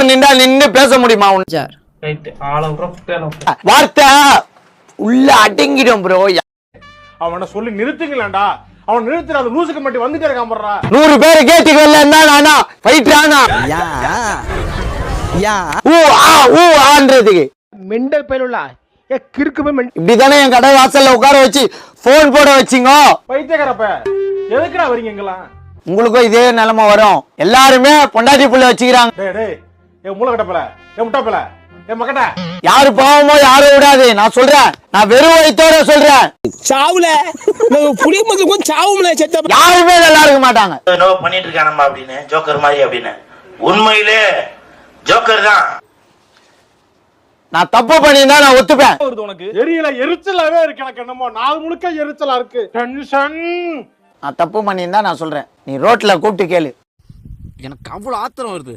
யார் நின்றா நின்று பேச முடியுமா? வார்த்தை உள்ள அடங்கிடும் ப்ரோ. அவனை சொல்லி நிறுத்துங்களேன்டா. அவன் நிறுத்துற அந்த லூசுக்கு மட்டும் வந்துட்டே இருக்கான் போறா. 100 பேரை கேட்டுக்கு வரல நானா ஃபைட் ஆனா ஆன்றதுக்கு மெண்டல் பையலுள்ள கிறுக்குமே. இப்படிதானே என் கடை வாசல்ல உட்கார வச்சு போன் போட வச்சிங்க. பைத்தியக்காரப்ப எதுக்குடா வரீங்க இங்கெல்லாம்? உங்களுக்கும் இதே நிலைமை வரும். எல்லாருமே பொண்டாட்டி புள்ள வச்சுக்கிறாங்க. டேய் டேய் ஏ மூளை கட்டப்பல ஏ முட்டாப்பல ஏ மக்கட்ட யாரு பாவமோ யாரும் விடாது. நான் சொல்றேன், நான் வெறும் வயித்தோட சொல்றேன். சாவுல புளிய மக்களுக்கும் சாவுல செத்த யாருமே நல்லா இருக்க மாட்டாங்க. என்னவோ பண்ணிட்டு இருக்கானம்மா அப்படின்னு ஜோக்கர் மாதிரி அப்படின்னு. உண்மையிலே ஜோக்கர் தான். நான் தப்பு பண்ணியிருந்தா நான் ஒத்துப்பேன். உனக்கு எரியல எரிச்சலாவே இருக்கு. எனக்கு என்னமோ நாள் முழுக்க எரிச்சலா இருக்கு. டென்ஷன். நான் தப்பு பண்ணியிருந்தா நான் சொல்றேன். நீ ரோட்ல கூப்பிட்டு கேளு. எனக்கு அவ்வளவு ஆத்திரம் வருது.